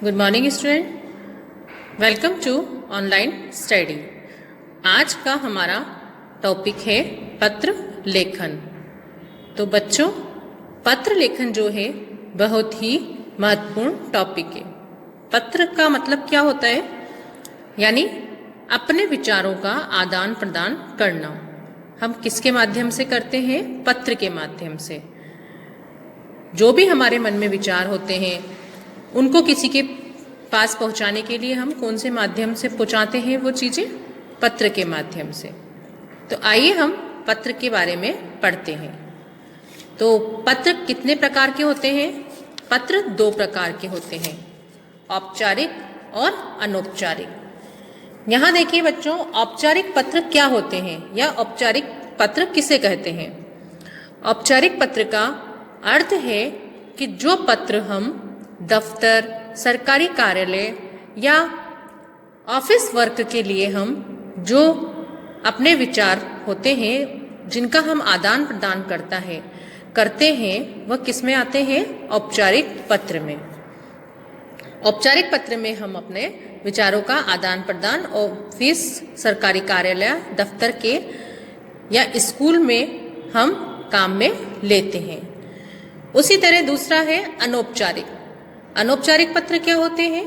Good morning student, welcome to online study. आज का हमारा टॉपिक है पत्र लेखन। तो बच्चों, पत्र लेखन जो है बहुत ही महत्वपूर्ण टॉपिक है। पत्र का मतलब क्या होता है? यानी अपने विचारों का आदान प्रदान करना। हम किसके माध्यम से करते हैं? पत्र के माध्यम से। जो भी हमारे मन में विचार होते हैं उनको किसी के पास पहुंचाने के लिए हम कौन से माध्यम से पहुंचाते हैं? वो चीज़ें पत्र के माध्यम से। तो आइए हम पत्र के बारे में पढ़ते हैं। तो पत्र कितने प्रकार के होते हैं? पत्र 2 प्रकार के होते हैं, औपचारिक और अनौपचारिक। यहाँ देखिए बच्चों, औपचारिक पत्र क्या होते हैं या औपचारिक पत्र किसे कहते हैं? औपचारिक पत्र का अर्थ है कि जो पत्र हम दफ्तर, सरकारी कार्यालय या ऑफिस वर्क के लिए हम जो अपने विचार होते हैं जिनका हम आदान प्रदान करते हैं वह किस में आते हैं? औपचारिक पत्र में। औपचारिक पत्र में हम अपने विचारों का आदान प्रदान ऑफिस, सरकारी कार्यालय, दफ्तर के या स्कूल में हम काम में लेते हैं। उसी तरह दूसरा है अनौपचारिक। अनौपचारिक पत्र क्या होते हैं?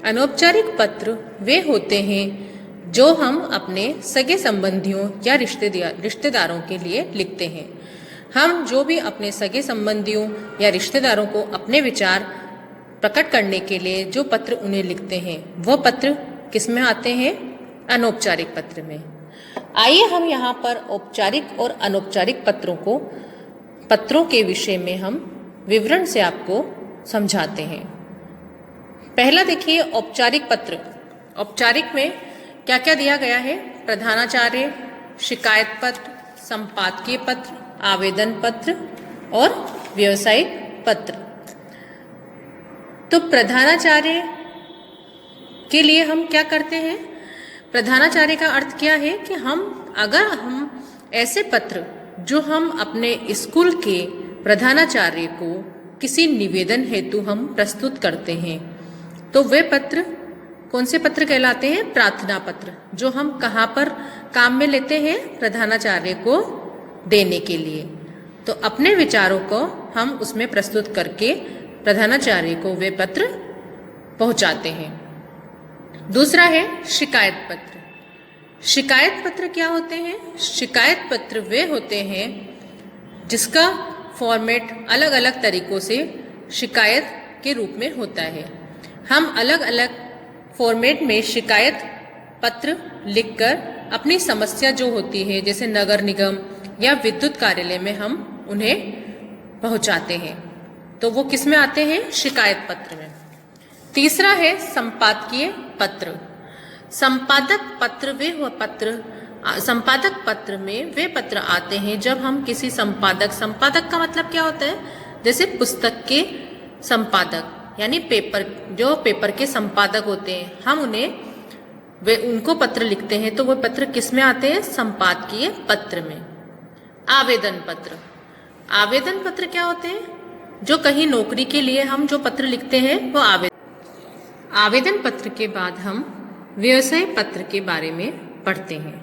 अनौपचारिक पत्र वे होते हैं जो हम अपने सगे संबंधियों या रिश्तेदारों के लिए लिखते हैं। हम जो भी अपने सगे संबंधियों या रिश्तेदारों को अपने विचार प्रकट करने के लिए जो पत्र उन्हें लिखते हैं वह पत्र किस में आते हैं? अनौपचारिक पत्र में। आइए हम यहाँ पर औपचारिक और अनौपचारिक पत्रों के विषय में हम विवरण से आपको समझाते हैं। पहला देखिए, औपचारिक पत्र। औपचारिक में क्या क्या दिया गया है? प्रधानाचार्य, शिकायत पत्र, संपादकीय पत्र, आवेदन पत्र और व्यावसायिक पत्र। तो प्रधानाचार्य के लिए हम क्या करते हैं? प्रधानाचार्य का अर्थ क्या है कि अगर हम ऐसे पत्र जो हम अपने स्कूल के प्रधानाचार्य को किसी निवेदन हेतु हम प्रस्तुत करते हैं तो वे पत्र कौन से पत्र कहलाते हैं? प्रार्थना पत्र। जो हम कहाँ पर काम में लेते हैं? प्रधानाचार्य को देने के लिए। तो अपने विचारों को हम उसमें प्रस्तुत करके प्रधानाचार्य को वे पत्र पहुँचाते हैं। दूसरा है शिकायत पत्र। शिकायत पत्र क्या होते हैं? शिकायत पत्र वे होते हैं जिसका फॉर्मेट अलग अलग तरीकों से शिकायत के रूप में होता है। हम अलग अलग फॉर्मेट में शिकायत पत्र लिखकर अपनी समस्या जो होती है, जैसे नगर निगम या विद्युत कार्यालय में हम उन्हें पहुंचाते हैं। तो वो किस में आते हैं? शिकायत पत्र में। तीसरा है संपादकीय पत्र। संपादक पत्र में वे पत्र आते हैं जब हम किसी संपादक का मतलब क्या होता है? जैसे पुस्तक के संपादक यानी पेपर के संपादक होते हैं, हम उनको पत्र लिखते हैं तो वो पत्र किस में आते हैं? संपादकीय पत्र में। आवेदन पत्र। आवेदन पत्र क्या होते हैं? जो कहीं नौकरी के लिए हम जो पत्र लिखते हैं वो आवेदन पत्र के बाद हम व्यवसाय पत्र के बारे में पढ़ते हैं।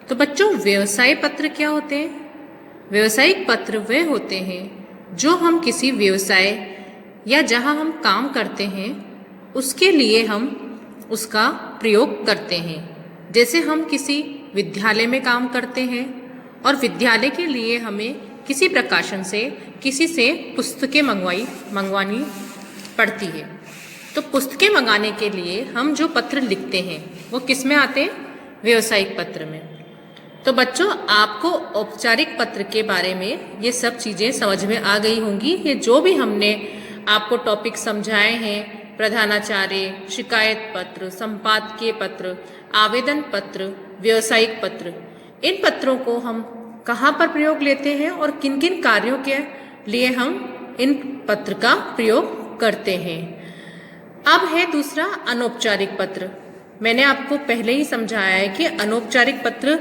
तो बच्चों, व्यवसाय पत्र क्या होते हैं? व्यवसायिक पत्र वे होते हैं जो हम किसी व्यवसाय या जहां हम काम करते हैं उसके लिए हम उसका प्रयोग करते हैं। जैसे हम किसी विद्यालय में काम करते हैं और विद्यालय के लिए हमें किसी प्रकाशन से किसी से पुस्तकें मंगवानी पड़ती है। तो पुस्तकें मंगाने के लिए हम जो पत्र लिखते हैं वो किस में आते हैं? व्यावसायिक पत्र में। तो बच्चों, आपको औपचारिक पत्र के बारे में ये सब चीज़ें समझ में आ गई होंगी। ये जो भी हमने आपको टॉपिक समझाए हैं, प्रधानाचार्य, शिकायत पत्र, संपादकीय पत्र, आवेदन पत्र, व्यावसायिक पत्र, इन पत्रों को हम कहाँ पर प्रयोग लेते हैं और किन किन कार्यों के लिए हम इन पत्र का प्रयोग करते हैं। अब है दूसरा अनौपचारिक पत्र। मैंने आपको पहले ही समझाया है कि अनौपचारिक पत्र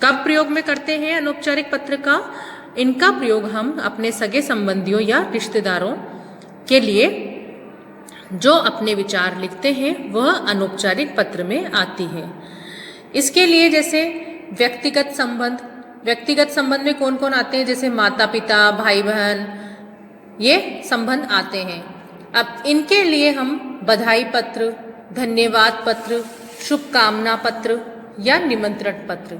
कब प्रयोग में करते हैं। अनौपचारिक पत्र का इनका प्रयोग हम अपने सगे संबंधियों या रिश्तेदारों के लिए जो अपने विचार लिखते हैं वह अनौपचारिक पत्र में आती है। इसके लिए जैसे व्यक्तिगत संबंध में कौन कौन आते हैं, जैसे माता पिता, भाई बहन, ये संबंध आते हैं। अब इनके लिए हम बधाई पत्र, धन्यवाद पत्र, शुभकामना पत्र या निमंत्रण पत्र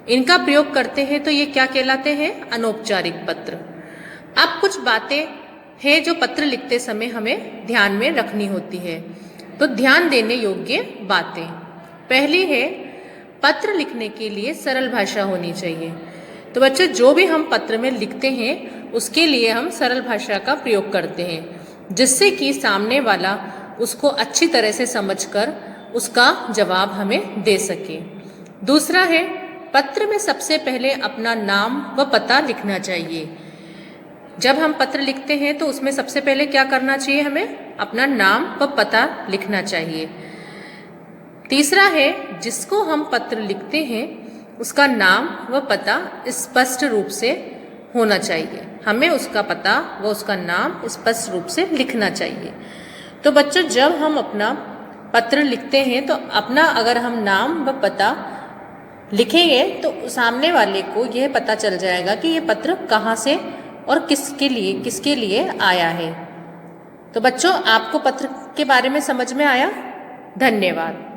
इनका प्रयोग करते हैं, तो ये क्या कहलाते हैं, अनौपचारिक पत्र। अब कुछ बातें हैं जो पत्र लिखते समय हमें ध्यान में रखनी होती है, तो ध्यान देने योग्य बातें। पहली है, पत्र लिखने के लिए सरल भाषा होनी चाहिए। तो बच्चों, जो भी हम पत्र में लिखते हैं उसके लिए हम सरल भाषा का प्रयोग करते हैं, जिससे कि सामने वाला उसको अच्छी तरह से समझकर उसका जवाब हमें दे सके। दूसरा है, पत्र में सबसे पहले अपना नाम व पता लिखना चाहिए। जब हम पत्र लिखते हैं तो उसमें सबसे पहले क्या करना चाहिए, हमें अपना नाम व पता लिखना चाहिए। तीसरा है, जिसको हम पत्र लिखते हैं उसका नाम व पता स्पष्ट रूप से होना चाहिए। हमें उसका पता व उसका नाम स्पष्ट रूप से लिखना चाहिए। तो बच्चों, जब हम अपना पत्र लिखते हैं तो अपना अगर हम नाम व पता लिखेंगे तो सामने वाले को यह पता चल जाएगा कि ये पत्र कहाँ से और किसके लिए आया है। तो बच्चों, आपको पत्र के बारे में समझ में आया? धन्यवाद।